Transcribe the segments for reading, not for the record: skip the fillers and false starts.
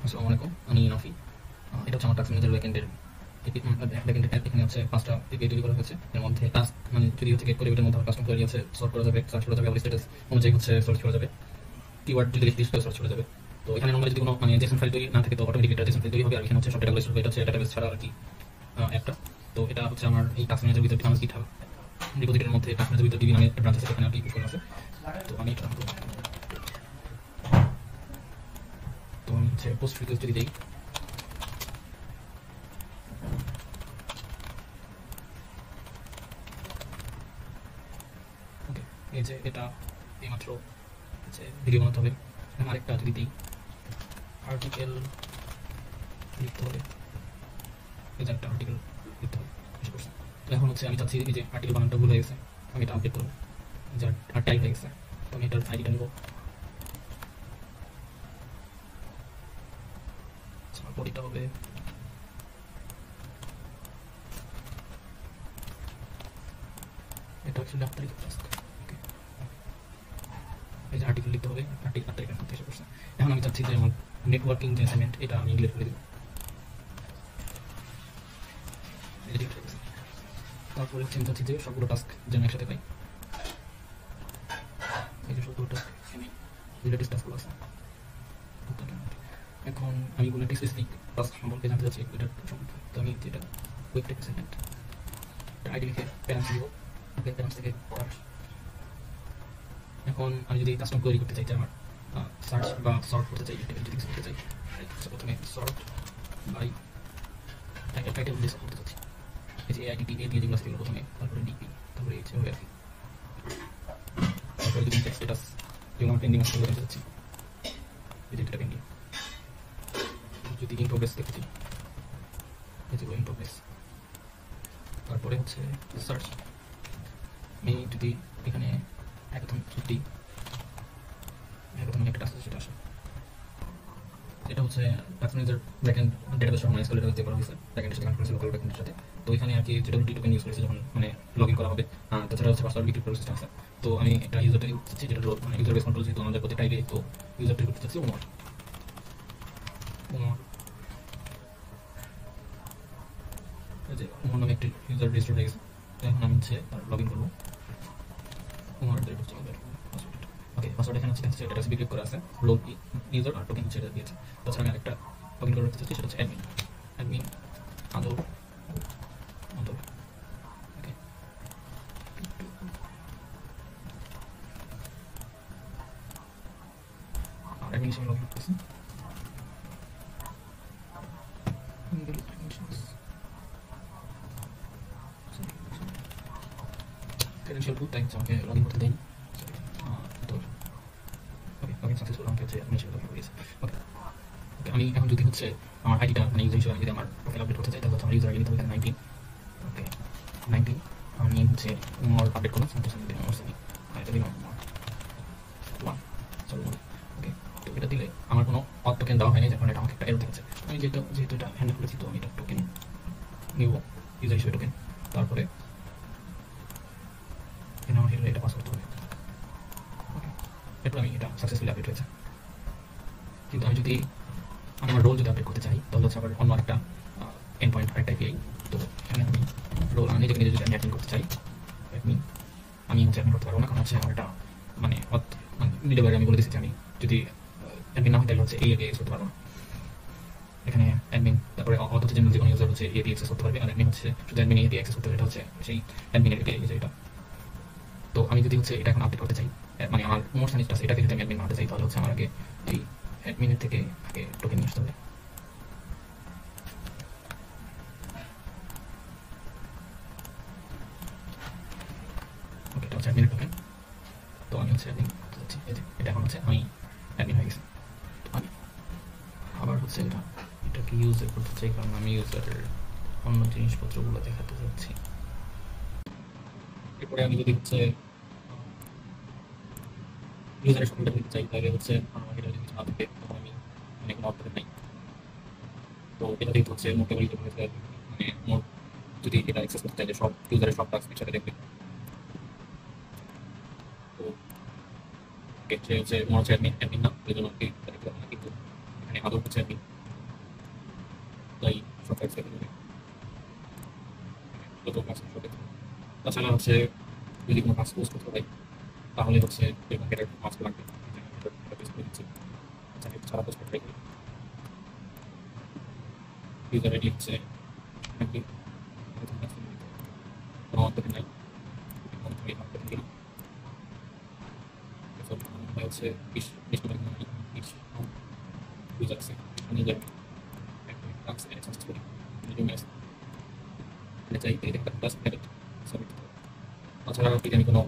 আসসালামু আলাইকুম, আমি নাফি। এটা হচ্ছে আমার টাস্ক ম্যানেজার ব্যাকএন্ডের অ্যাপ। এখানে হচ্ছে 5টা এপিআই তৈরি করা হয়েছে। এর মধ্যে টাস্ক মানে যদি হচ্ছে গেট করে এটার মধ্যে কাস্টম কোয়েরি আছে, সলভ করা যাবে, সার্চ করা যাবে, আবার স্ট্যাটাস অনুযায়ী হচ্ছে সার্চ করা যাবে, কিওয়ার্ড যদি লিখে সার্চ করা যাবে। তো এখানে নরমালি যদি কোনো মানে জেসন ফাইল তৈরি না থাকে তো অটোমেটিক এটা জেসন ফাইল তৈরি হবে। আর এখানে হচ্ছে সব ডেটাবেস হবে। এটা হচ্ছে ডেটাবেস ছাড়া আর কি অ্যাপটা। তো এটা হচ্ছে আমার এই টাস্ক ম্যানেজার ভিতরে আমার GitHub রিপোজিটরির মধ্যে টাস্ক ম্যানেজার ভিতরে ডিবি নামে একটা ব্রাঞ্চ আছে, এখানে আর কি করা আছে। তো আমি এটা তো আমি হচ্ছে পোস্ট রিকোয়েস্ট যদি দিই, ওকে, এই যে এটা এইমাত্র হচ্ছে ভিডিও বানাতে হবে। আরেকটা যদি দিই আর্টিকেল লিখতে হবে, এই যে একটা আর্টিকেল লিখতে হবে, এসে করছে। তো এখন হচ্ছে আমি চাচ্ছি এই যে আর্টিকেল বানানটা ভুল হয়ে গেছে, আমি এটা আপডেট করবো, যে আর টাইপ হয়ে গেছে। তো আমি এটার আইডিটা নেবো, বডিটা হবে এটা হচ্ছে 8 তারিখ টাস্ক। ওকে, এই যে আর্টিকেল লিখতে হবে, আর্টিকেল 8 তারিখের মধ্যে এসে করছে। এখন আমি চাচ্ছি যে আমার নেটওয়ার্কিং যে অ্যাসাইনমেন্ট এটা আমি ডিলিট করে দেবো। তারপরে হচ্ছে আমি চাচ্ছি যে সবগুলো টাস্ক যেন একসাথে পাই। এই যে সবগুলো টাস্ক এখানে রিলেটিভ টাস্কগুলো আছে। এখন আমি কোনো একটা স্পেসিফিক টাস্ক সম্পর্কে জানতে চাচ্ছি এটার সম্পর্কে। তো আমি যেটা কুইক টেক অ্যাসাইনমেন্ট আইডি লিখে প্যারেন্টস দিব, ওকে, প্যারেন্টস থেকে তার। এখন আমি যদি কাস্টম কোয়েরি করতে চাই যে আমার সার্চ বা সর্ট করতে চাই, যদি কিছু করতে চাই, প্রথমে সর্ট বাই টাইটেল দিয়ে সর্ট করতে চাচ্ছি। এই যে আইডি দিয়ে যেগুলো আছে প্রথমে, তারপরে ডিপি, তারপরে এই যে ওয়েব, তারপরে যদি স্ট্যাটাস যেগুলো আমার পেন্ডিং আছে সেগুলো জানতে চাচ্ছি, এই যে এটা পেন্ডিং। যদি ইন প্রোগ্রেস দেখতে চাই, এই যে ইন প্রোগ্রেস। তারপরে হচ্ছে সার্চ, আমি যদি এখানে একদম ছুটি একদম একটা আছে সেটা আসে। এটা হচ্ছে টাস্ক ম্যানেজার ব্যাকএন্ড ডেটাবেস সহ মাইস্কুল ডেটাবেস দিয়ে করা হয়েছে, ব্যাকএন্ডের সাথে কানেক্ট করেছে লোকাল ব্যাকএন্ডের সাথে। তো এখানে আর কি যেটা টোকেন ইউজ করেছে যখন মানে লগ ইন করা হবে, তাছাড়া হচ্ছে পাসওয়ার্ড বিক্রি সিস্টেম আছে। তো আমি একটা ইউজারটা চাচ্ছি, যেটা মানে ইউজার বেস কন্ট্রোল যেহেতু আমাদের প্রত্যেকটা আইডি, তো ইউজারটা করতে চাচ্ছি ওমর। এই যে ওমর নামে একটি ইউজার রেজিস্টার হয়ে গেছে। এখন আমি হচ্ছে তার লগ ইন করবো। ওমর হচ্ছে আমাদের পাসওয়ার্ড। ওকে, পাসওয়ার্ড এখানে হচ্ছে এটা বিক্রি করা আছে, রোল ইউজার আর টোকেন হচ্ছে এটা দিয়েছে। তাছাড়া আমি আরেকটা লগ ইন করে রাখতে চাচ্ছি, সেটা হচ্ছে অ্যাডমিন অ্যাডমিন আদর আদর। ওকে, আর অ্যাডমিন হিসেবে লগ ইন করতেছি। ক্রেডেনশিয়াল টু তাই আমাকে লগ ইন করতে দেয়নি। তো ওকে, লগ ইন সাকসেসফুল, আমাকে হচ্ছে অ্যাডমিন হিসেবে লগ ইন করেছে। ওকে, আমি এখন যদি হচ্ছে আমার আইডিটা মানে ইউজার হিসেবে যদি আমার প্রোফাইল আপডেট করতে চাই, তাহলে হচ্ছে আমার ইউজার আইডি নিতে হবে 19। ওকে, 19 আমি হচ্ছে মোর আপডেট করলাম, সান্তোষ আমি দিলাম মোর এটা দিলাম 1 সরি 1। ওকে, তো এটা দিলে আমার কোনো অড টোকেন দেওয়া হয়নি, যখন এটা আমাকে একটা এরর দিচ্ছে। আমি যেহেতু এটা হ্যান্ডেল করেছি, তো আমি এটা টোকেন নিব ইউজার হিসেবে টোকেন। তারপরে এখানে আমার এটা পাস করতে হবে। ওকে, এরপর আমি এটা সাকসেসফুলি আপডেট হয়েছে। কিন্তু আমি যদি আমার রোল যদি আপডেট করতে চাই, তাহলে হচ্ছে আবার অন্য একটা এন্ড পয়েন্ট আরেকটা এপিআই। তো এখানে আমি রোল নিজেকে নিজে যদি আমি অ্যাডমিন করতে চাই, অ্যাডমিন আমি হচ্ছে অ্যাডমিন করতে পারবো না, কারণ হচ্ছে আমার এটা মানে মিডল আমি বলে দিচ্ছি যে আমি যদি অ্যাডমিন না হয় তাহলে হচ্ছে এই এপিআই ইউজ করতে পারবো না। এখানে অ্যাডমিন তারপরে অথচ জেনারেল যে কোনো ইউজার হচ্ছে এপিআই অ্যাক্সেস করতে পারবে, আর অ্যাডমিন হচ্ছে শুধু অ্যাডমিন এপিআই অ্যাক্সেস করতে পারবে। এটা হচ্ছে সেই অ্যাডমিনের এপিআই যেটা। তো আমি যদি হচ্ছে এটা এখন আপডেট করতে চাই, মানে আমার মোর সানিটা এটাকে যদি আমি অ্যাডমিন বানাতে চাই, তাহলে হচ্ছে আমার আগে এই অ্যাডমিনের থেকে আগে টোকেন নিয়ে আসতে হবে। ওকে, এটা হচ্ছে অ্যাডমিনের টোকেন। তো আমি হচ্ছে অ্যাডমিন করতে চাচ্ছি, এই যে এটা এখন হচ্ছে আমি অ্যাডমিন হয়ে গেছি। তো আমি আবার হচ্ছে এটাকে ইউজার করতে চাই, কারণ আমি ইউজারের অন্য জিনিসপত্রগুলো দেখাতে চাচ্ছি। এরপরে আমি যদি হচ্ছে ইউজারের সম্পর্কে দিতে চাই, তাহলে হচ্ছে এটা যদি কিছু না থাকে, তখন আমি মানে কোনো অর্থ নাই। তো এটা যেহেতু হচ্ছে মোট কেবল মানে মোট যদি এটা অ্যাক্সেস করতে চাইলে সব ইউজারের সব টাস্ক একসাথে দেখবে। তো সে হচ্ছে মোট হচ্ছে অ্যাডমিন না, ওই জন্য কিন্তু এখানে আদৌ হচ্ছে অ্যাডমিন। তাই সরকার থেকে যত কাজ করতে। তাছাড়া হচ্ছে যদি কোনো কাজ পোস্ট করতে হয় তাহলে হচ্ছে এটার মাস্ক লাগবে। ছাড়া পোস্ট করতে ইউজার আইডি হচ্ছে নাকি কোনো অন্তত নাই হচ্ছে 20 ইউজার আছে নিজের সাকসেসফুলি চাই একটা প্লাস সাবমিট। তাছাড়া যদি আমি কোনো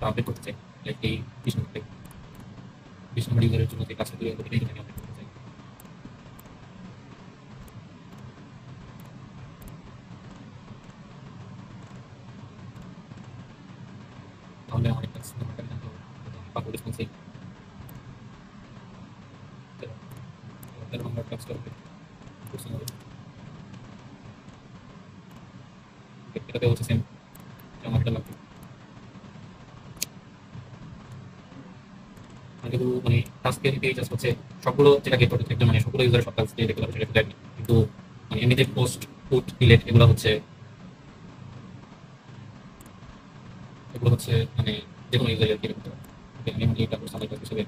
আপডেট করতে চাই লাইক এই 20 নম্বর ইউজারের জন্য যে কাজটা তৈরি হবে এটাই আমি আপডেট করতে চাই, তাহলে আমার একটা নাম্বারটা আমি জানতে পাবো রেসপন্সে 13 নম্বর কাজটা হবে এটাতে হচ্ছে সেম আমার এটা লাগবে। কিন্তু মানে টাস্কের জাস্ট হচ্ছে সবগুলো যেটা গেট করতে একজন মানে সবগুলো ইউজারের সব কাজ দিয়ে দেখতে পাবে সেটা দেয়নি, কিন্তু মানে এমনিতে পোস্ট পুট ডিলেট এগুলো হচ্ছে মানে যে কোনো ইউজার কি করতে পারে। আমি মানে এটা পার্সোনাল কাজ হিসেবে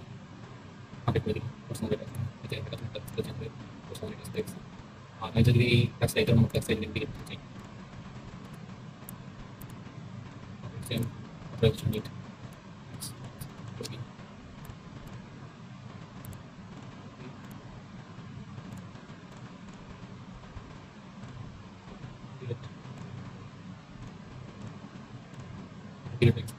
আপডেট করে দিই পার্সোনাল ডেটা এতে একটা তোমার কাছে চেঞ্জ হবে পার্সোনাল ডেটা। আর আমি যদি এই কাজটা এটার মতো কাজটা লিঙ্ক দিয়ে দিতে চাই সেম অপারেশন নিট ডিলেট